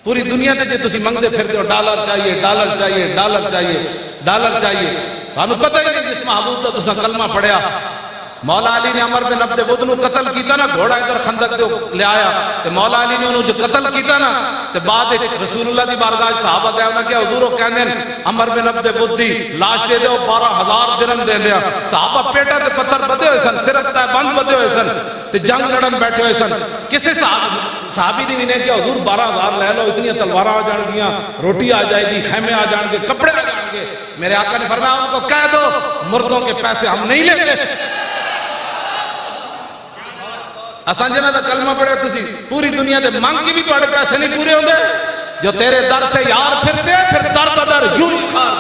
پوری دنیا تے جے تسی منگتے پھرتے ہو ڈالر چاہیے ڈالر چاہیے ڈالر چاہیے ڈالر چاہیے، تانوں پتہ ہی نہیں جس محبوب دا تساں کلمہ پڑھیا۔ مولا علی نے عمر بن عبد ود نو قتل کیتا نا، گھوڑا ادھر خندق دے لے آیا تے مولا علی نے انہوں جو قتل کیتا نا تے بعد رسول اللہ دی بارگاہ صحابہ گئے انہاں کہ حضور وہ کہندے عمر بن عبد ود دی لاش دے دیو 12,000 درہم دے دیا۔ صحابہ پیٹا تے پتھر بدے ہوئے سن، صرف تے بند بدے ہوئے سن تے جنگ لڑن بیٹھے ہوئے سن۔ کسے صحابی دی نے کہ حضور 12,000 لے لو، اتنی تلواراں آ جان گیاں، روٹی آ جائے گی، خیمے آ جان گے، کپڑے آ جان گے۔ میرے آقا نے فرمایا ان کو کہہ دو مردوں کے پیسے ہم نہیں لیتے۔ اساں جنہاں دا کلمہ پڑھے تسی پوری دنیا دے منگ کے بھی تواڈے پیسے نہیں پورے ہوندے، جو تیرے در سے یار پھرتے پھر در بدر یوں کھار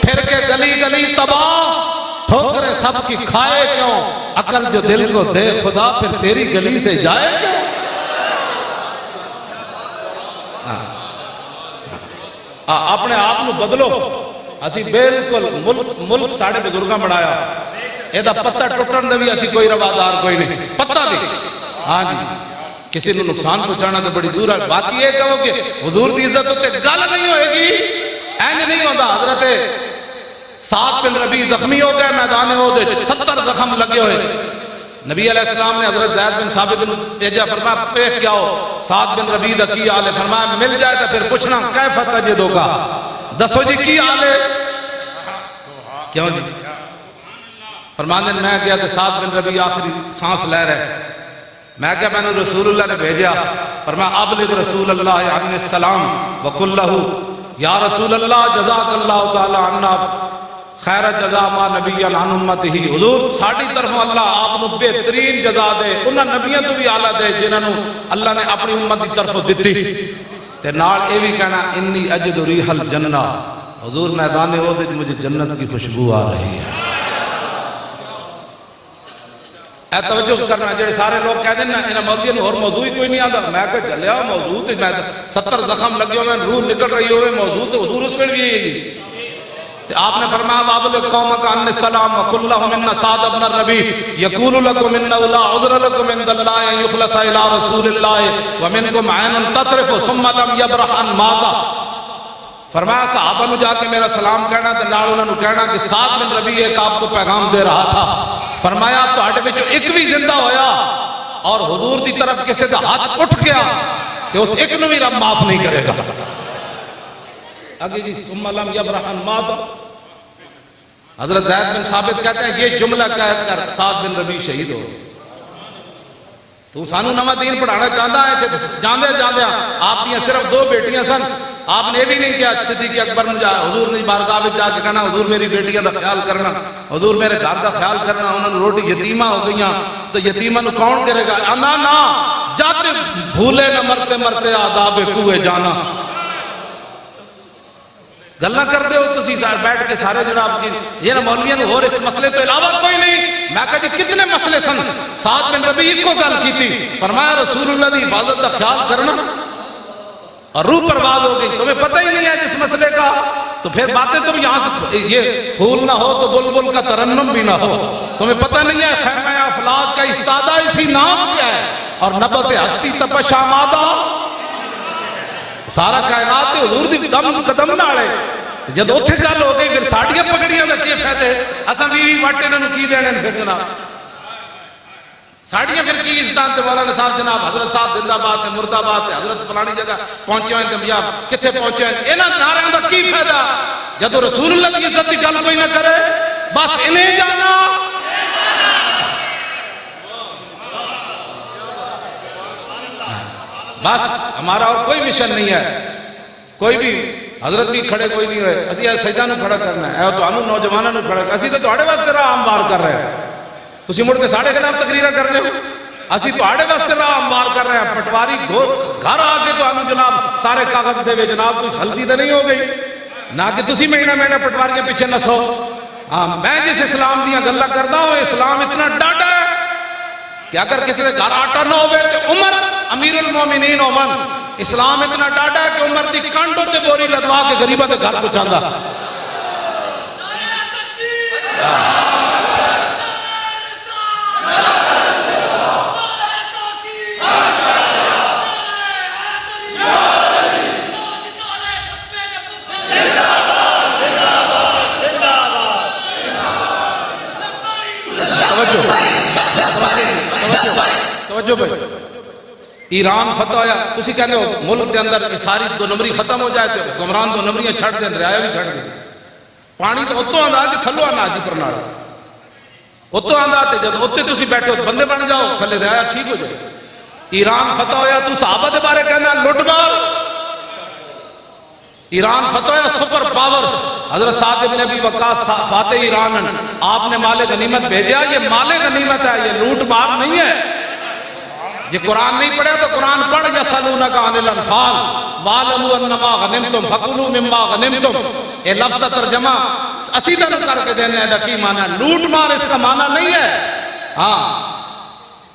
پھر کے گلی گلی تباہ، ٹھوکریں سب کی کھائے کیوں، عقل جو دل کو دے خدا پھر تیری گلی سے جائے کیوں۔ اپنے آپ نو بدلو، اسی بالکل ملک ساڑھے بزرگاں بڑھایا، ایدہ پتہ ٹوٹن دے بھی اسی کوئی روادار کوئی نہیں، پتہ بھی ہاں جی کسی نے نقصان پہنچانا تو بڑی دور ہے۔ باقی یہ کہو کہ حضور دی عزت ہوتے گل نہیں ہوئے گی، اینج نہیں ہوتا۔ حضرت سعد بن ربیع زخمی ہو گئے میدان احد، 70 زخم لگے ہوئے، نبی علیہ السلام نے حضرت زید بن ثابت بن بھیجا، فرمایا پیش کیا ہو سعد بن ربیع دا کی حال ہے؟ فرمایا مل جائے تو پھر پوچھنا کیف تجدو کا، دسو جی کی حال ہے؟ کیوں جی؟ فرمانے میں گیا تو سعد بن ربیع آخری سانس لے رہے، میں کہا میں نے رسول اللہ نے بھیجا، فرمایا ابلغ رسول اللہ عنہ السلام وقل لہو یا رسول اللہ جزاک اللہ تعالی عنہ خیر جزا ما نبی عن امتہ، حضور ساڑھی طرف اللہ آپ نے بہترین جزا دے، انہاں نبیوں تو بھی اعلیٰ دے جنہوں اللہ نے اپنی امت کی طرف دیتی۔ تے نال اے بھی کہنا انی اجد ریح الجنہ، حضور میدان احد مجھے جنت کی خوشبو آ رہی ہے۔ اے توجہ کرنا، جڑے سارے لوگ کہہ دیں نا انہاں مولویوں نے اور موضوع ہی کوئی نہیں آتا، میں کہا چلیا موضوع تے میں 70 زخم لگے ہوئے روح نکل رہی ہوئے موضوع تے حضور اس میں بھی یہی تو آپ نے فرمایا وابلغ قومک عنی السلام وقل لهم ان سعد بن الربیع یقول لكم انه لا عذر لكم عند الله ان يخلص الى رسول الله ومنكم عين تطرف ثم لم يبرح عن ماذا۔ فرمایا صحابہ نے جا کے میرا سلام کہنا تے نال انہاں نوں کہنا کہ سعد بن ربیع ایک آپ کو پیغام دے رہا تھا، فرمایا تواڈے وچوں ایک بھی زندہ ہویا اور حضور دی طرف کسی دا ہاتھ اٹھ گیا کہ اس ایک نوں بھی رب معاف نہیں کرے گا۔ آگے جی ثم لم یبرح عن ماذا، حضرت زید بن ثابت کہتے ہیں یہ جملہ کہہ کر سعد بن ربیع شہید ہو۔ تو سانو نواں دین پڑھانا چاہتا ہے کہ جاندے جاندے آپ دیاں صرف 2 بیٹیاں سن، آپ نے بھی نہیں کیا صدیق اکبر نے حضور نے بارگاہ میں جا کے کہنا حضور میری بیٹیاں دا خیال کرنا، حضور میرے گھر دا خیال کرنا، انہوں نے روٹی یتیمہ ہو گئیاں تو یتیمہ نو کون کرے گا؟ انا نا جاتے بھولے نہ مرتے مرتے آداب کوئے جانا۔ گلہ کر دے ہو تسی بیٹھ کے سارے جناب کی یہ نا مولویوں نے اور اس مسئلے تو علاوہ کوئی نہیں۔ میں کہا جی کتنے مسئلے سن، سعد بن ربیع کو گل کی تھی، فرمایا رسول اللہ دی حفاظت کا خیال کرنا اور روح پرواز ہو گئی، تمہیں پتہ ہی نہیں ہے جس مسئلے کا، تو پھر باتیں تم یہاں سے یہ پھول نہ ہو تو بلبل کا ترنم بھی نہ ہو، تمہیں پتہ نہیں ہے خیمہ افلاک کا استادہ اسی نام سے ہے اور نبض ہستی تپش آمادہ سارا کائنات حضور دی دم قدم نالے۔ جب اوتھے گل ہو گئی پھر ساڑیاں پگڑیاں دا کی فائدہ ہے، اساں بیوی واٹے انہوں کی دینے پھر جناب ساڑیاں پھر کی ازدان تے مولانا صاحب جناب حضرت صاحب زندہ باد ہے، مردہ باد ہے، حضرت فلانی جگہ پہنچے ہیں تم یا کتھے پہنچے ہیں، انہاں نعروں دا کی فائدہ جب رسول اللہ کی عزت کی گل کوئی نہ کرے، بس انہیں جانا بس ہمارا اور کوئی مشن نہیں ہے۔ کوئی بھی حضرت بھی کھڑے کوئی نہیں ہوئے، اسی سجدہ نو کھڑا کرنا ہے، تو انہوں نوجوانوں نو کھڑا کرنا، اسی تو تواڈے واسطے راہ ہموار کر رہے ہیں، تسی مڑ کے ساڑھے خلاف تقریرہ کر رہے ہو، اسی تواڈے واسطے راہ ہموار کر رہے ہیں۔ پٹواری گھر آ کے تو انہوں جناب سارے کاغذ دے وے جناب کوئی غلطی تو نہیں ہو گئی، نہ کہ تسی مہینہ مہینہ پٹواریاں پیچھے نسو۔ میں جس اسلام دیاں گلاں کردا ہوں، اسلام اتنا ڈاڈا ہے کہ اگر کسی کے گھر آٹا نہ ہوئے تو عمر امیر المومنین عمر، اسلام اتنا ڈاڈا ہے کہ عمر دی کانڈوں تے بوری لدوا کے غریبہ دے گھر پہنچاندا۔ توجہ بھائی، ایران فتح ہویا، تسی کہنے ہو ملک دے اندر ساری دو نمبری ختم ہو جائے، تو حکمران دو نمبریاں چھڑ دیں، رعایا بھی چھڑ دیں، پانی تو اتوں آندا کہ تھلو آنا جی پرناڑا، اتوں آندا تے جب اتنے تسی بیٹھے ہو بندے بن جاؤ، تھلے رعایا ٹھیک ہو جائے۔ ایران فتح ہویا، تو صحابہ دے بارے کہنا لٹ مار، ایران فتح ہویا سپر پاور، حضرت سعد بن ابی وقاص فاتح ایران، آپ نے مال غنیمت بھیجا، یہ مال غنیمت ہے، یہ لوٹ مار نہیں ہے۔ یہ قرآن نہیں پڑھے تو قرآن پڑھ، یسألونک عن الانفال وَاعْلَمُوا أَنَّمَا غَنِمْتُمْ فَكُلُوا مِمَّا غَنِمْتُمْ، یہ لفظ کا ترجمہ اسیدہ کر کے دینے ہے، کی معنی لوٹ مار اس کا معنی نہیں ہے۔ ہاں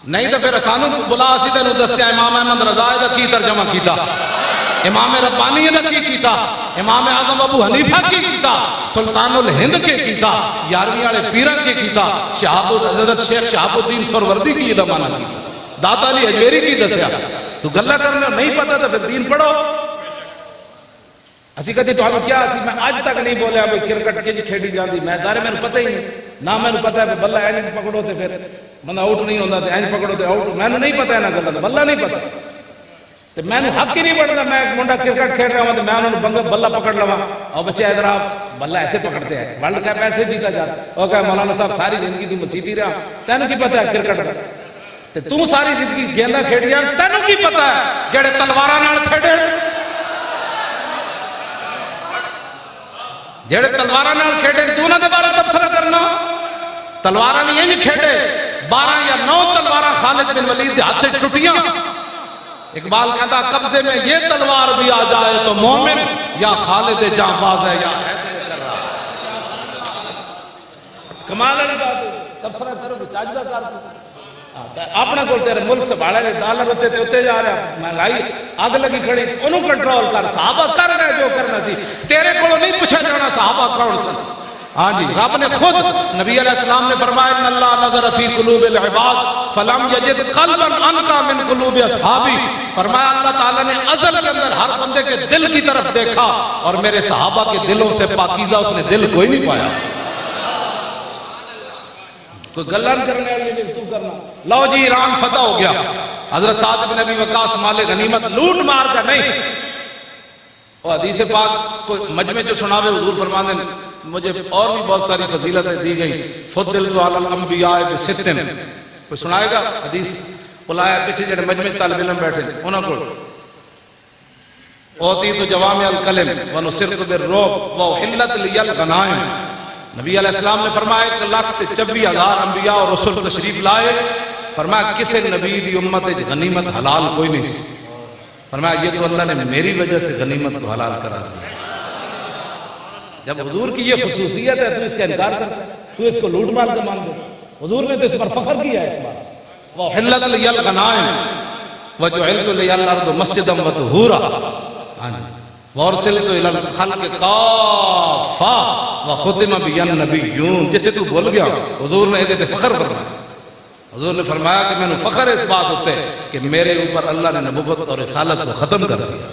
نہیں تو پھر سانو بلا اسیدہ نو دستیا امام احمد رضا دا کی ترجمہ کیتا، امام ربانی دا کی کیتا، امام اعظم ابو حنیفہ کی کیتا، سلطان الہند کے کیتا، یارویں والے پیرہ کے کیتا، حضرت شیخ شہاب الدین سہروردی کی دا معنی کیتا، داتا علی اجمیری کی دسیا۔ تو گلہ کرنا نہیں پتا تو پھر دین پڑھو۔ اسی کہتے تو ہمیں کیا، اسی میں آج تک نہیں بولے اب کرکٹ کے جی کھیڑی جاندی، میں ظاہر میں نے پتہ ہی نہیں، نہ میں نے پتہ ہے بلہ اینج پکڑو تے پھر بندہ آؤٹ نہیں ہوتا، اینج پکڑو تے آؤٹ، میں نے نہیں پتہ ہے نا گلہ، بلہ نہیں پتہ، تو میں نے حق ہی نہیں پڑھتا، میں ایک منڈا کرکٹ کھیل رہا ہوں تو میں انہوں نے بلہ پکڑ لوا، اور بچے ادھر آپ بلہ ایسے پکڑتے ہیں، ورلڈ کپ ایسے جیتا جاتا، اور کہا مولانا صاحب ساری زندگی تو مسیحی رہا، تینوں کی پتہ ہے کرکٹ کا، تو ساری زندگی گیندہ کھیڑیاں، تینوں کی پتہ ہے جڑے تلوارہ نال کھیڑے، جڑے تلوارہ نال کھیڑے تو نہ دے بارے تبصرہ کرنا، تلوارہ نہیں یہ کھیڑے، 12 یا 9 تلوارہ خالد بن ولید دے ہاتھ ٹوٹیاں۔ اقبال کہتا قبضے میں یہ تلوار بھی آ جائے تو مومن یا خالد جاں باز ہے یا حیدر کرا۔ کمال علی بات تبصرہ کرو چاجدہ کر اپنا کو تیرے ملک سے بھاڑا رہے، ڈالر ہوتے تھے ہوتے جا رہے ہیں، مہنگائی آگ لگی کھڑی، انہوں کنٹرول کر، صحابہ کر رہے جو کرنا تھی، تیرے کو نہیں پوچھا جانا صحابہ کون سے۔ ہاں جی، رب نے خود نبی علیہ السلام نے فرمایا ان اللہ نظر فی قلوب العباد فلم یجد قلبا انقا من قلوب اصحابی، فرمایا اللہ تعالیٰ نے ازل کے اندر ہر بندے کے دل کی طرف دیکھا اور میرے صحابہ کے دلوں سے پاکیزہ اس نے دل کوئی نہیں پایا۔ کوئی گلان کرنے والی نہیں تو کرنا۔ لو جی ایران فتح ہو گیا، حضرت سعد بن ابی وقاص مال غنیمت لوٹ مار کا نہیں، اور حدیث پاک کوئی مجمع جو سناوے حضور فرمانے مجھے اور بھی بہت ساری فضیلتیں دی گئی، فضلت علی الانبیاء بستن، کوئی سنائے گا حدیث؟ بلایا پیچھے جڑے مجمع طالب علم بیٹھے انہوں کو اوتیت جوامع الکلم ونصرت بالرعب واحلت لی الغنائم، نبی علیہ السلام نے فرمایا 1,24,000 انبیاء اور رسول تشریف لائے، فرمایا کسے نبی دی امت غنیمت حلال کوئی نہیں سی، فرمایا یہ تو اللہ نے میری وجہ سے غنیمت کو حلال کرا دیا۔ جب حضور کی یہ خصوصیت ہے تو اس کا انکار کرتا ہے، تو اس کو لوٹ مار کا مان دے، حضور نے تو اس پر فخر کیا ہے اس بات۔ وَحِلَّتْ لِيَ الْغَنَائِمُ وَجُعِلْتُ لِيَ الْأَرْضُ مَسْجِدًا وَطُهُورًا وَأُرْسِلْتُ إِلَى الْخَلْقِ كَافَّةً وَخُتِمَ بِيَ النَّبِيُّونَ، جتنے تو بول گیا حضور نے ادھے فخر فرمایا، حضور نے فرمایا کہ میں نے فخر اس بات ہوتے کہ میرے اوپر اللہ نے نبوت اور رسالت کو ختم کر دیا۔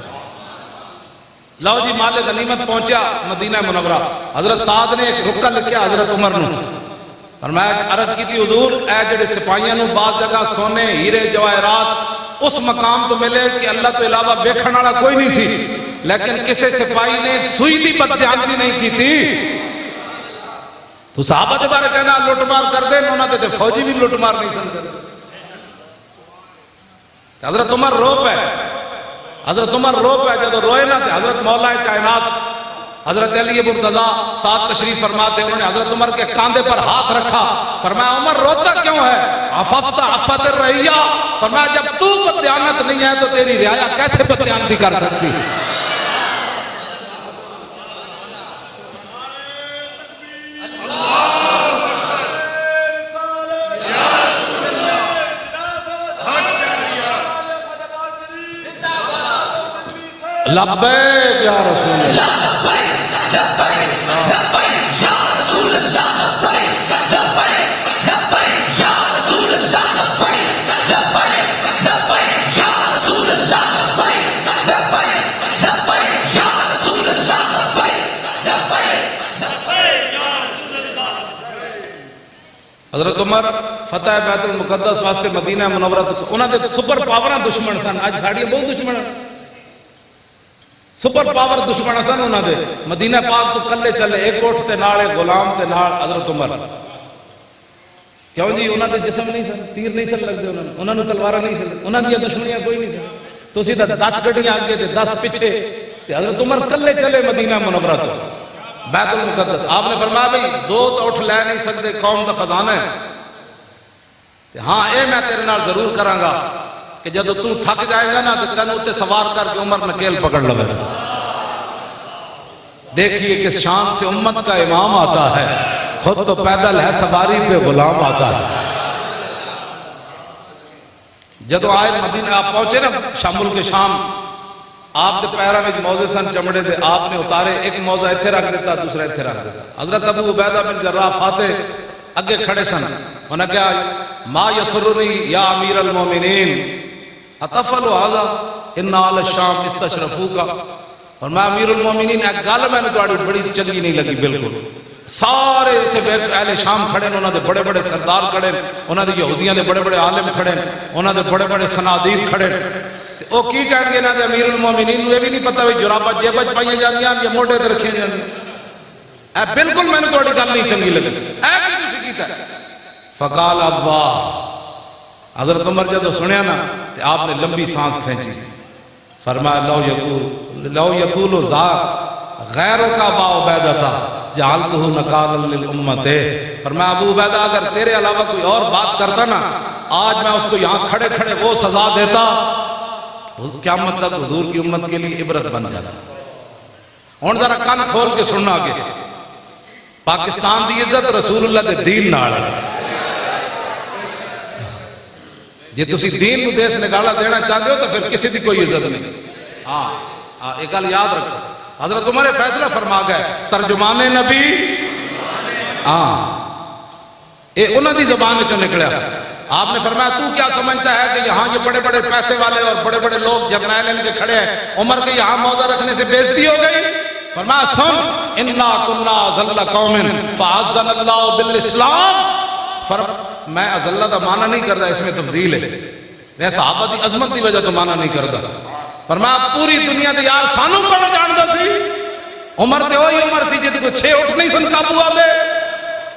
لو جی مال غنیمت پہنچا مدینہ منورہ، حضرت سعد نے ایک رکا لکھیا حضرت عمر نو، فرمایا کہ عرض کی تھی حضور اے جڑے سپاہیاں نو بعض جگہ سونے ہیرے جواہرات اس مقام تو ملے کہ اللہ تو علاوہ بیکھن والا کوئی نہیں سی، لیکن کسے سپاہی نے ایک سوئی دی بددھیانتی نہیں کی تھی، تو صحابہ دے بارے کہنا لوٹ مار کر دے، انہوں نے فوجی بھی لوٹ مار نہیں سکتے۔ حضرت عمر روپ ہے، حضرت عمر روپ ہے، جب روئے نہ تھے حضرت مولا کائنات حضرت علی مرتضیٰ ساتھ تشریف فرماتے، انہوں نے حضرت عمر کے کاندھے پر ہاتھ رکھا، فرمایا عمر روتا کیوں ہے؟ عففت عفت الرعیہ، فرمایا جب تو بددیانت نہیں ہے تو تیری رعایا کیسے بددیانتی کر سکتی؟ لبیک یا رسول اللہ، لبیک لبیک یا رسول اللہ، لبیک لبیک یا رسول اللہ، لبیک لبیک یا رسول اللہ، لبیک لبیک یا رسول اللہ، لبیک لبیک یا رسول اللہ۔ حضرت عمر فتح بیت المقدس واسطے مدینہ منورہ انہاں دے سپر پاوراں دشمن سن، اج ساڈیاں بہت دشمن سپر پاور دشمن سن انہاں دے، مدینہ پاک تو کلے چلے، ایک اٹھ تے نال ایک غلام تے نال حضرت عمر، کیوں جی انہاں دے جسم نہیں سن، تیر نہیں چل لگدے انہاں نوں تلواراں نہیں سن، انہاں دی دشمنیاں کوئی نہیں سن، تسی تے 10 گڈیاں اگے تے 10 پیچھے، تے حضرت عمر کلے چلے مدینہ منورہ تو بیت المقدس۔ آپ نے فرمایا بھئی دو تو اٹھ لے نہیں سکتے، قوم دا خزانہ ہے، تے ہاں اے میں تیرے نال ضرور کراں گا کہ جب تو تھک جائے گا نا تو تینوں تے سوار کر کے عمر نکیل پکڑ لے گا۔ دیکھیے کس شان سے امت کا امام آتا ہے، خود تو پیدل ہے سواری پہ غلام آتا ہے۔ جدو آئے مدینہ آپ پہنچے نا شامل کے شام، آپ دے پیرہ میں موزے سن چمڑے دے، آپ نے اتارے، ایک موزہ اتھے رکھ دیتا دوسرا اتھے رکھ دیتا۔ حضرت ابو عبیدہ بن جراح فاتح اگے کھڑے سن، انہوں نے کہا ما یسرنی یا امیر المومنین اتفل هذا ان آل الشام استشرفوکا، اور میں امیر المومنین ایک گل میں نے تواڈی بڑی چنگی نہیں لگی بالکل، سارے اتھے اہل شام کھڑے انہاں دے بڑے بڑے سردار کھڑے، انہاں دے یہودیاں دے بڑے بڑے عالم کھڑے، انہاں دے بڑے بڑے صنادید کھڑے، تے او کی کہن گے انہاں دے امیر المومنین نوں یہ بھی نہیں پتہ وی جراباں جیباں وچ پائیاں جاندیاں یا موڈے تے رکھیاں جاندیاں، اے بالکل میں نے تواڈی گل نہیں چنگی لگی، اے کی تسی کیتا؟ فقال ابا، حضرت عمر جدو سنیا نا تے آپ نے لمبی سانس کھینچی، فرمایا لو یقول ذا غیروں کا با عبیدہ جعلتہ نکالا للامت، فرمایا ابو عبیدہ اگر تیرے علاوہ کوئی اور بات کرتا نا آج میں اس کو یہاں کھڑے کھڑے وہ سزا دیتا، قیامت تک حضور کی امت کے لیے عبرت بن جاتا۔ ہن ذرا کان کھول کے سننا آگے، پاکستان دی عزت رسول اللہ دے دین نال ہے، جی تسی دین نو دیس نگالا دینا چاہتے ہو تو پھر کسی دی کوئی عزت نہیں۔ ہاں ایک گل یاد رکھو، حضرت عمر فیصلہ فرما گئے ترجمان نبی، اے انہاں دی زبان چوں نکلیا، آپ نے فرمایا تو کیا سمجھتا ہے کہ یہاں یہ بڑے بڑے پیسے والے اور بڑے بڑے لوگ جرنیل ان کے کھڑے ہیں، عمر کے یہاں موضع رکھنے سے بے عزتی ہو گئی؟ فرمایا سن انا کنا ذل قوم فعزنا اللہ بالاسلام، میں ازلہ دا معنی نہیں کرتا، اس میں تفضیل ہے، میں صحابہ دی عظمت دی وجہ تو معنی نہیں کرتا۔ فرمایا پوری دنیا دے یار سانوں کون جاندا سی؟ عمر تے وہی عمر سی جدی کو 6 اٹھ نہیں سن قابو آدے،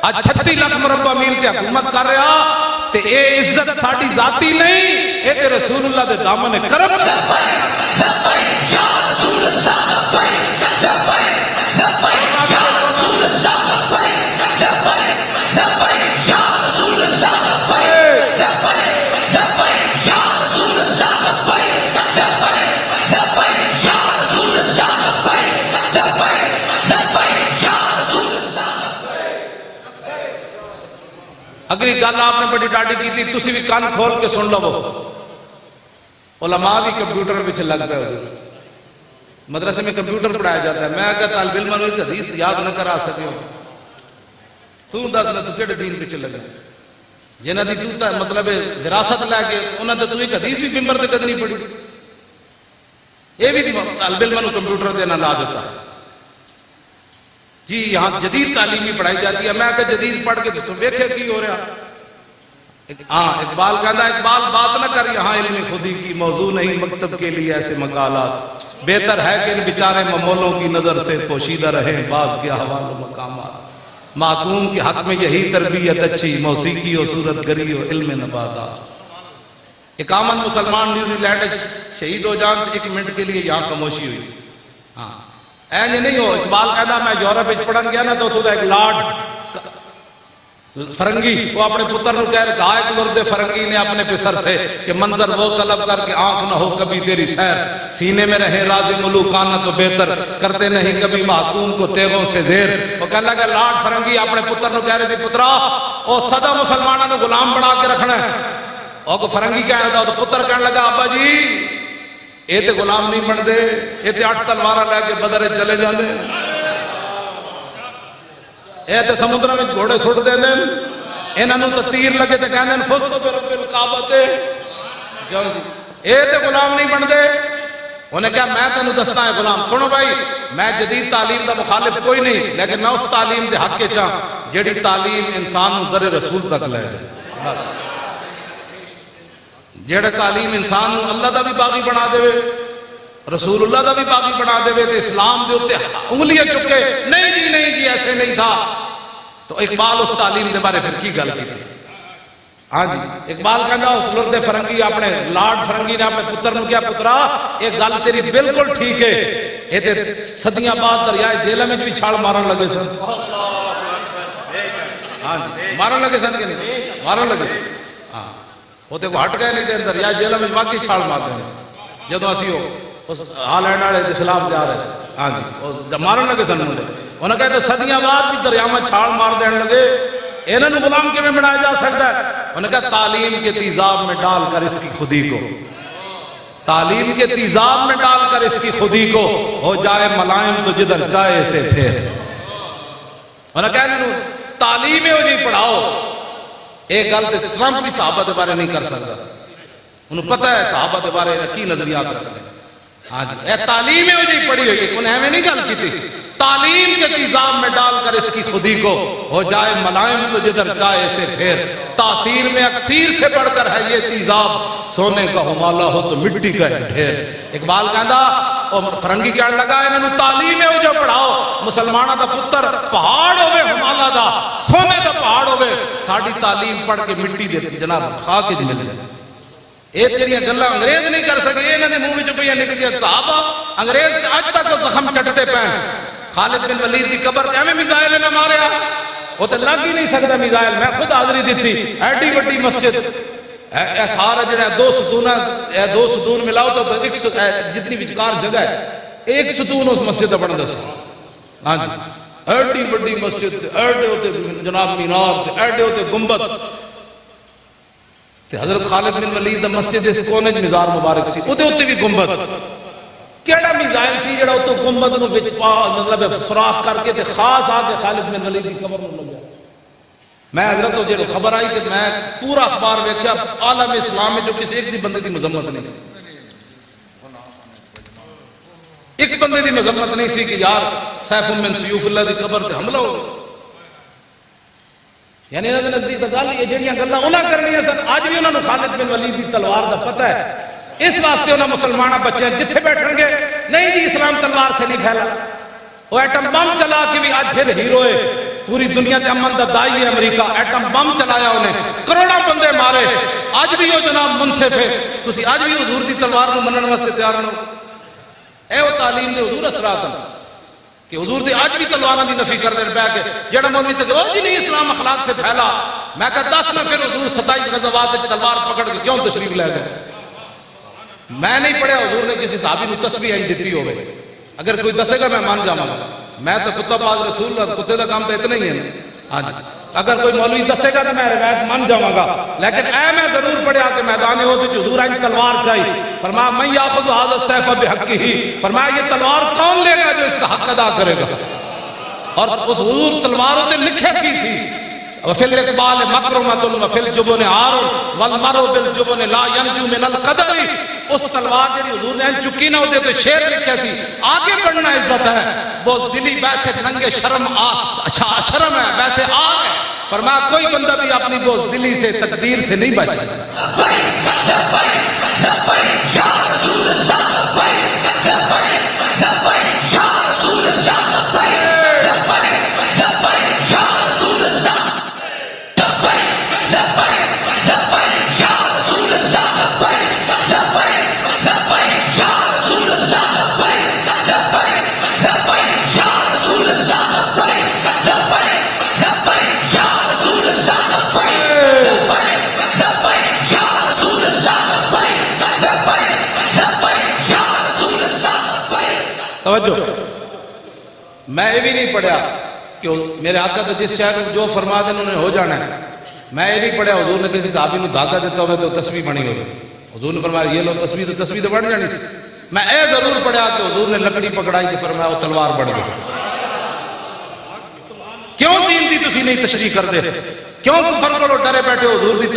اج 36 لاکھ مربع میل تے حکومت کر رہا، تے اے عزت ساڈی ذاتی نہیں، اے تے رسول اللہ دے دامن کرم۔ لبیک یا رسول اللہ، لبیک لبیک لبیک یا رسول اللہ، لبیک لبیک لبیک یا رسول اللہ، لبیک لبیک لبیک یا رسول اللہ، لبیک لبیک لبیک یا رسول اللہ، لبیک لبیک لبیک یا رسول اللہ۔ اگلی گل آپ نے بڑی ڈاڈی کی تھی، تسی بھی کان کھول کے سن لو، علماء بھی کمپیوٹر پیچھے لگ پہ حضور، مدرسے میں کمپیوٹر پڑھایا جاتا ہے، میں اگر طالب علم نے ایک حدیث یاد نہ کرا سکے ہو تو دس نہ تو کیڑے دین پیچھے لگا، جنہ دی تو مطلب وراثت لے کے انہاں تے تو ایک حدیث بھی ممبر تے کدی نہیں پڑھی، یہ بھی طالب علم نے کمپیوٹر تے نہ لا دیتا جی یہاں جدید تعلیمی پڑھائی جاتی ہے، میں کہ جدید پڑھ کے تو ویکھے کی ہو رہا۔ اقبال کہتا ہے اقبال بات نہ کر یہاں علم خودی کی، موضوع نہیں مکتب کے لیے ایسے مقالات، بہتر ہے کہ ان بیچارے ممولوں کی نظر سے پوشیدہ رہیں بعض کے احوال و مقامات، معقوم کے حق میں یہی تربیت اچھی، موسیقی و صورت گری و علم نباتات۔ 51 مسلمان نیوزی لینڈ شہید ہو جان، 1 منٹ کے لیے یہاں خاموشی ہوئی، اینج نہیں ہو۔ اقبال کہتا میں یورپ پڑھن گیا نا تو اتوں ایک لارڈ فرنگی وہ اپنے پتر نو کہہ رہا ایک مرد فرنگی نے اپنے پسر سے کہ منظر وہ طلب کر کے آنکھ نہ ہو کبھی تیری سیر، سینے میں رہے راز ملوکانہ تو بہتر، کرتے نہیں کبھی محکوم کو تیغوں سے زیر۔ وہ کہنے لگا لارڈ فرنگی اپنے پتر نو کہہ رہے تھے پترا او سدا مسلمانوں نے غلام بنا کے رکھنا ہے، اور فرنگی کہہ رہا تھا تو پتر کہنے لگا ابا جی اے تے غلام نہیں بن دے، اے تے 8 تلوارہ لے کے بدر چلے جاندے، اے تے سمندر میں گھوڑے سٹ دے دیں، انہوں تو تیر لگے تے کہنے فزتو برب الکعبۃ، اے تے غلام نہیں بن دے۔ انہیں کہا میں تینوں دستا ہے غلام، سنو بھائی میں جدید تعلیم دا مخالف کوئی نہیں، لیکن میں اس تعلیم دے حق کے چاہ جیڑی تعلیم انسان در رسول تک لے جائے۔ بس جڑے تعلیم انسان نو اللہ دا بھی باغی بنا دے، رسول اللہ دا بھی باغی بنا دے تے اسلام دے اوتے انگلیاں چکے نہیں جی ایسے نہیں تھا، تو اقبال اس تعلیم دے بارے پھر کی گل کی؟ ہاں جی اقبال کہندا اس لرد فرنگی اپنے لارڈ فرنگی نے اپنے پتر نو کیا پترا یہ گل تیری بالکل ٹھیک ہے، یہ تے صدیاں بعد دریائے جہلم وچ بھی چھال مارن لگے سن، ہاں جی مارن لگے سن کہ نہیں مارن لگے سن، ہاں وہ تے کو ہٹ گئے نہیں تے دریائے جہلم وچ واقعی چھال مار دے جدوں اسی اس ہالینڈ والے کے خلاف جا رہے سن، ہاں جی وہ مارن لگے سن منڈے، انہاں کہتے صدیاں بعد بھی دریاواں چھال مار دین لگے، انہوں نے غلام کیوں بنایا جا سکتا ہے؟ انہوں نے کہا تعلیم کے تیزاب میں ڈال کر اس کی خودی کو، تعلیم کے تیزاب میں ڈال کر اس کی خودی کو ہو جائے ملائم تو جدھر چاہے سے پھر، انہوں نے کہا انہوں تعلیم ہو جی پڑھاؤ، ایک گل تے ٹرمپ بھی صحابہ دے بارے نہیں کر سکتا، انہوں پتہ ہے صحابہ دے بارے کی نظریات رکھتے ہیں، ہاں جی اے تعلیم ہو جی پڑھی ہوئی، انہیں ہمیں نہیں گل کی تھی، تعلیم کے تیزاب میں ڈال کر اس کی خودی کو ہو جائے ملائم تو جدھر چاہے سے پھر، تاثیر میں اکسیر سے بڑھ کر ہے یہ تیزاب، سونے کا ہمالا ہو تو مٹی کا ہے ڈھیر۔ اقبال کہندا فرنگی کہنے لگا انہوں تعلیم ہو جو پڑھاؤ، مسلمانہ دا پتر پہاڑ ہوئے ہمالا دا سونے دا پہاڑ ہوئے، ساڑھی تعلیم پڑھ کے مٹی دے جناب خاک جی مل جائے۔ ایک جڑیاں گلاں انگریز نہیں کر سکے، انہوں نے منہ وچوں پہ نکلیاں، صحابہ انگریز اج تک زخم چٹتے پین، خالد بن ولید دی قبر تے ہمیں میزائل نہ ماریا، وہ تو لگ ہی نہیں سکتا میزائل، میں خود حاضری دیتی، ایڈی بڑی مسجد اے سارا جڑا دو ستون ملاؤ تو جتنی وچکار جگہ ہے ایک ستون اس مسجد دا بندا سی، ہاں جی ایڈی بڑی مسجد ایڈے ہوتے جناب مینار تے ایڈے ہوتے گنبد تے حضرت خالد بن ولید دا مسجد اس کونے وچ مزار مبارک سی، اودے اوتے بھی گنبد، کیڑا میزائل سی جڑا اتوں گنبد نو وچ مطلب سوراخ کر کے تے خاص آ کے خالد بن ولید دی قبر نو لگیا۔ میں حضرت تو جڑی خبر آئی کہ میں پورا اخبار ویکھیا، عالم اسلام میں جو کسی ایک دی بندے دی مذمت نہیں سی، ایک بندے دی مذمت نہیں سی کہ یار سیف من سیوف اللہ دی قبر تے حملہ ہو، یعنی انہاں دے نزدیک گل یہ جڑیاں گلاں انہاں کرنیاں سن، اج بھی انہاں نوں خالد بن ولید دی تلوار دا پتہ ہے، اس واسطے انہاں مسلمانہ بچے جتھے بیٹھن گے نہیں جی اسلام تلوار سے نہیں پھیلا، وہ ایٹم بم چلا کے بھی آج پھر ہیرو ہے، پوری دنیا تے امن دا دائی ہے امریکہ، ایٹم بم چلایا انہیں کروڑوں بندے مارے، آج بھی وہ جناب منصف ہے، تسی آج بھی حضور دی تلوار نو منن واسطے تیار نہ ہو، اے وہ تعلیم دے حضور اثرات ہیں کہ حضور دے آج بھی تلواراں دی نفی کر دے پیا کہ جڑا مولوی تے او جی نہیں اسلام اخلاق سے پھیلا، میں کہتا 10 نہ پھر حضور 27 غزوات وچ تلوار پکڑ کے کیوں تشریف لے گئے؟ میں نہیں پڑھیا حضور نے کسی صحابی کو تسبیح ہی دیتی ہوئے، اگر کوئی دسے گا میں مان جاواں گا، میں تو کتا باز رسول اللہ، کتے دا کام تو اتنا ہی ہے نا، ہاں جی اگر کوئی مولوی دسے گا تو میں روایت مان جاواں گا، لیکن اے میں ضرور پڑھیا کہ میدان احد وچ حضور آئی تلوار چاہیے، فرمایا من یاخذ ھذا السیف بحقہ، فرمایا یہ تلوار کون لے گا جو اس کا حق ادا کرے گا، اور اس حضور تلواروں تے لکھے کی تھی وفی الاقبال مکرمۃ وفی الجبن عار والمرء بالجبن لا ینجو من القدر، اس تلوار جڑی حضور نے چکی نہ ہوتے تو شعر لکھا سی آگے بڑھنا عزت ہے، بزدلی ویسے ننگے شرم شرم ہے ویسے آگ ہے، فرمایا کوئی بندہ بھی اپنی بزدلی سے تقدیر سے نہیں بچ سکتا۔ یا رسول اللہ یا رسول اللہ توجہ، میں یہ بھی نہیں پڑھیا کہ میرے آقا تو جس شہر جو فرما دیں انہوں نے ہو جانا ہے، میں یہ نہیں پڑھیا حضور نے کسی صحابی میں دھاگا دیتا ہوئے تو تسبیح بنی ہوئے، حضور نے فرمایا یہ لو تسبیح تو بڑھ جانی سی، میں اے ضرور پڑھیا کہ حضور نے لکڑی پکڑائی کہ فرمایا وہ تلوار بڑھ گئی، کیوں دین دی تسی نہیں تشریح کر دے، کیوں کفر کو ڈرے بیٹھے ہو حضور دی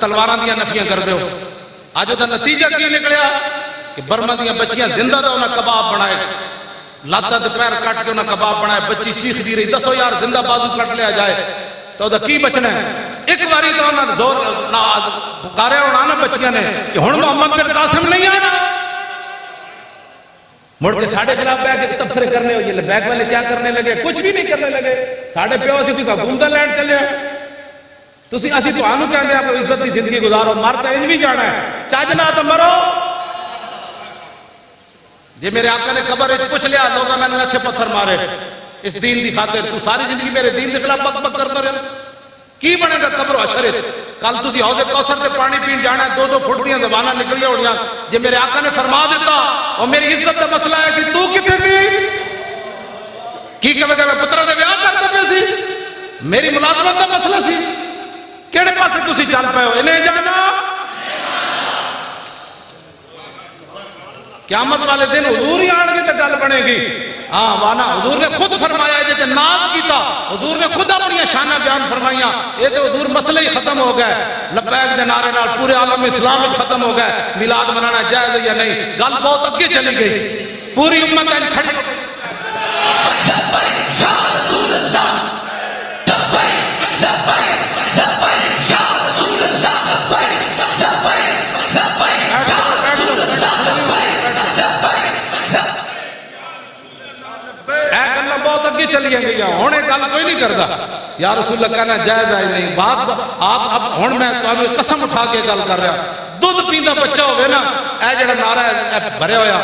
تلواراں دیا نفیاں کر دے ہو؟ آج دا نتیجہ کی نکلیا کہ برما دیا بچیاں زندہ دا انہاں کباب بنائے، لاتا دے پیر کٹ کے انہاں کباب بنائے، بچی چیخ دی رہی، دسو یار زندہ بازو کٹ لیا جائے تو دا کی بچنا ہے؟ ایک واری تو انہوں نے زور پکارے اڑانا بچیاں نے کہ ہن محمد بن قاسم نہیں آنا. مڑ کے ساڑھے خلاف بیٹھ کے تبصرے کرنے ہوئے. لبیک والے کیا کرنے لگے؟ کچھ بھی نہیں کرنے لگے. ساڑھے پیو اسی کو حکومت لینڈ چلے تسی اسی تو آنو کہندے آپ عزت کی زندگی گزارو. مرتا انج بھی جانا ہے, چاجنا تو مرو. جی میرے آقا نے قبر پوچھ لیا لوگا میں نے اتھے پتھر مارے اس دین دی خاطر, تو ساری زندگی میرے دین کے خلاف بک بک کرتا رہے, کی بنے گا قبر و حشر؟ کل تسی حوض کوثر تے پانی پین جانا ہے, 2 فٹ دیاں زباناں نکلیاں ہوڑیاں. جی میرے آقا نے فرما دیتا اور میری عزت دا مسئلہ ہے سی, تو کتے سی کی کہے گا میں پترہ دے بیاہ کرتے پہ سی, میری ملازمت دا مسئلہ سی, کیڑے پاسے تسی چل پائے ہو؟ انہیں جانا قیامت والے دن حضور ہی آن گے تو گل بنے گی. ہاں وانا حضور نے خود فرمایا ہے جیتے ناز کیتا, حضور نے خود اپنی شانہ بیان فرمائیاں. یہ تو حضور مسئلہ ہی ختم ہو گئے, لبیک دے نعرے نال پورے عالم اسلام میں ختم ہو گئے. میلاد منانا جائز ہے یا نہیں؟ گل بہت اگے چلی گئی, پوری امت ہے کھڑی ہو گئی. یا رسول اللہ لبیک لبیک لبیک یا رسول اللہ لبیک لبیک لبیک یا رسول اللہ لبیک. بہت اگے چلی گئی ہوں, گل کوئی نہیں کرتا. یا رسول اللہ کہنا جائز ہے نہیں. بات آپ اب ہوں میں تمہیں قسم اٹھا کے گل کر رہا, دودھ پیندا بچہ ہوئے نا, اے جڑا نعرہ ہے بھرے ہویا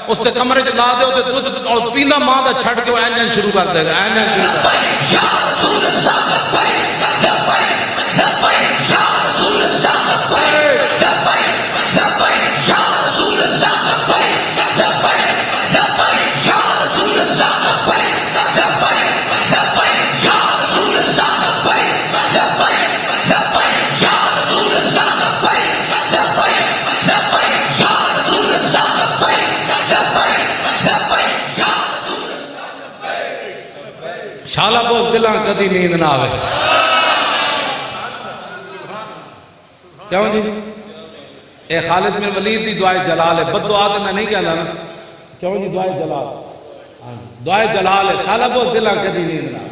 اس تے کمرے چ لا دے تے دودھ اور پیندا ماں دا چھڈ کے اینجن شروع کر دے گا. اینجن شروع کر یا رسول اللہ لبیک لبیک لبیک یا رسول اللہ لبیک لبیک لبیک یا رسول اللہ لبیک لبیک لبیک یا رسول اللہ لبیک. شالا بوس دلاں کدی نیند نہ آوے. کیوں جی؟ اے خالد بن ولید دی دعائے جلال ہے, بد دعا تو میں نہیں کہنا نا. کیوں جی؟ دعائے جلال, دعائے جلال ہے. شالا بوس دلاں کدی نیند نہ آوے.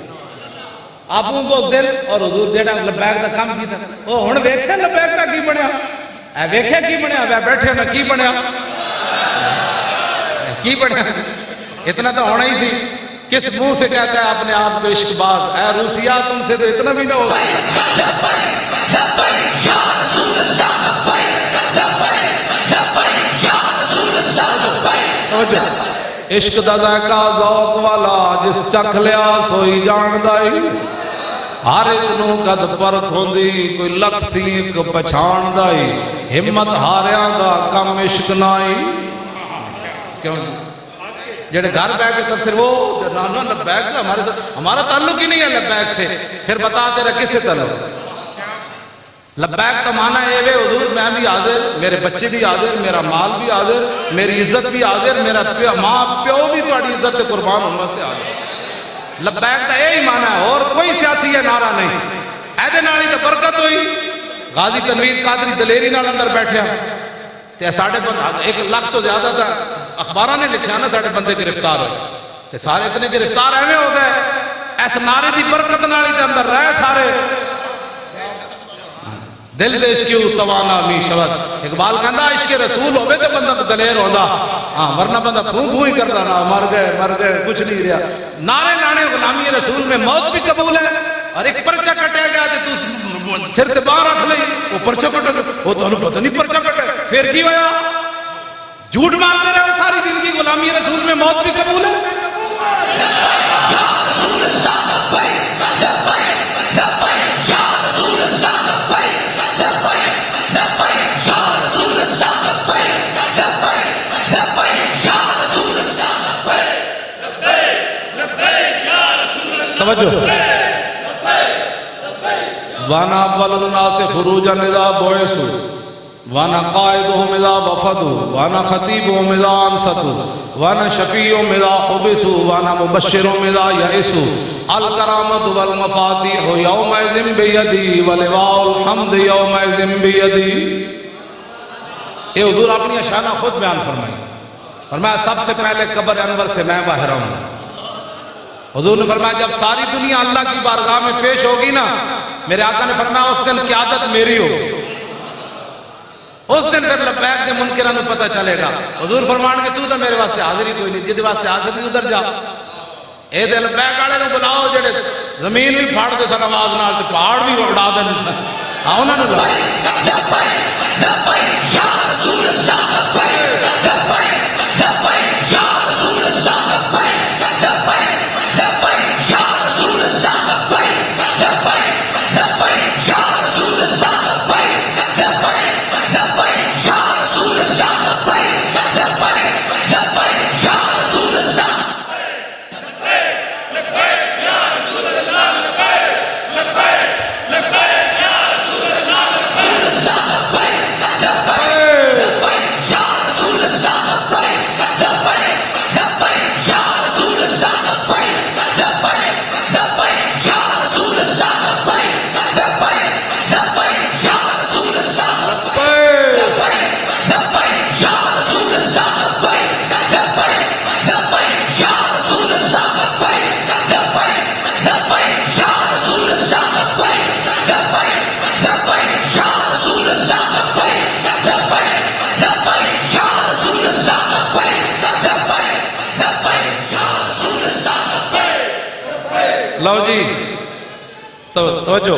آپوں بوس دل اور حضور جیڑا لبیک دا کام کیتا, او ہن ویکھے لبیک دا کی بنیا, اے ویکھے کی بنیا, وے بیٹھے نا کی بنیا, کی بنیا. اتنا تو ہونا ہی سی. کس منہ سے کہتا ہے اپنے آپ کو عشق باز؟ اے روسیہ تم سے تو اتنا بھی نہ ہو سکتا. عشق دا ذائقہ ذوق والا جس چکھ لیا سوئی جان دائی, ہر ایک نو قد پرکھ ہوندی کوئی لکھ تھی ایک پہچان دائی, ہمت ہاریاں دا کم عشق نائی. کیوں جڑے گھر بیٹھ کے تفسیر وہ نانا لبیک کا ہمارے ساتھ ہمارا تعلق ہی نہیں ہے لبیک سے, پھر بتا تیرا کس سے تعلق؟ لبیک کا معنی ہے وے حضور میں بھی حاضر, میرے بچے بھی حاضر, میرا مال بھی حاضر, میری عزت بھی حاضر, میرا ماں پیو بھی تہاڈی عزت تے قربان ہونے واسطے حاضر. لبیک کا یہی معنی ہے, اور کوئی سیاسی ہے نعرہ نہیں. ایدے نالی تے برکت ہوئی. غازی تنویر قادری دلیری نال اندر بیٹھیا تے ساڑھے 1 لاکھ تو زیادہ تھا, اخبارہ نے لکھا نا ساڑھے بندے گرفتار ہوئے تے سارے اتنے گرفتار ایویں ہو گئے. ایس نعرے دی برکت نالی تے اندر رہے سارے. دل سے عشق توانا می شود. اقبال کہندا عشق رسول ہوئے تے بندہ دلیر ہوندا, ہاں ورنہ بندہ پھوں پھوں ہی کردا نا, مر گئے کچھ نہیں رہا. نعرے نانے غلامی رسول میں موت بھی قبول ہے, اور ایک پرچہ کٹیا گیا تے تو سر تے باہر رکھ لئی, وہ پرچہ کٹ وہ تانوں پتہ نہیں پرچہ کٹے, پھر کی ہویا؟ جھوٹ مارتے رہے ساری زندگی. غلامی رسول میں موت بھی قبول ہے. یا رسول اللہ لبیک لبیک لبیک یا رسول اللہ لبیک لبیک لبیک یا رسول اللہ لبیک لبیک لبیک یا رسول اللہ لبیک لبیک یا رسول اللہ. توجہ. وانا اول الناس خروجا اذا بعثوا وانا قائدهم اذا وفدوا وانا خطيبهم اذا انصتوا وانا شفيعهم اذا حبسوا وانا مبشرهم اذا يئسوا. الكرامة والمفاتيح يومئذ بيدي ولواء الحمد يومئذ بيدي. یہ حضور اپنی شانہ خود بیان فرمائی, فرمایا سب سے پہلے قبر انور سے میں باہر ہوں. حضور نے فرمایا جب ساری دنیا اللہ کی بارگاہ میں پیش ہوگی نا، میرے آقا نے فرمایا اس دن قیادت میری ہوگی، اس دن پھر لبیک دے منکران کو پتہ چلے گا۔ حضور فرمان کہ تو میرے واسطے حاضر ہی کوئی نہیں، جدے واسطے حاضر نہیں ادھر جا، اے دے لبیک والے نے بلاؤ جڑے زمین بھی پھاڑ دے سن آواز نال تے پہاڑ بھی اڑا دے سن، ہاں انہاں نے یا رسول اللہ لو جی توجہ،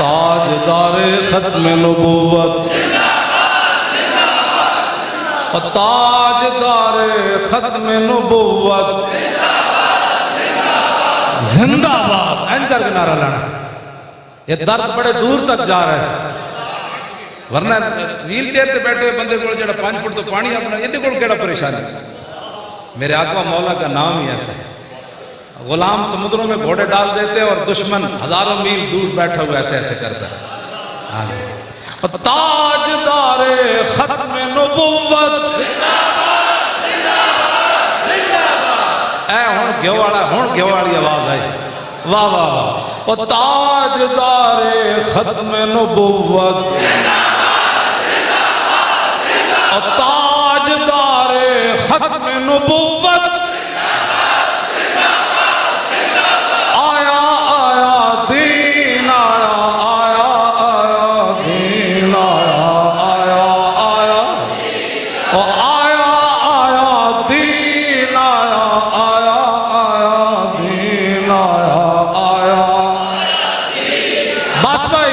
تاجدار ختم نبوت، تاجدار ختم نبوت زندہ باد، این کر کے نعرہ لانا۔ یہ درد بڑے دور تک جا رہا ہے، ورنہ ویل چیئر تے بیٹھے ہوئے بندے کو جڑا 5 فٹ تو پانی اپنا یہ دیکھو کیڑا پریشانی۔ میرے آقا مولا کا نام ہی ایسا ہے، غلام سمندروں میں گھوڑے ڈال دیتے اور دشمن ہزاروں میل دور بیٹھا ہوا ایسے ایسے کرتا ہے۔ تاجدار ختم نبوت، اے ہون گھیو والی آواز آئی، واہ واہ واہ۔ تاجدار ختم نبوت، تاجدار ختم نبوت، بس بھائی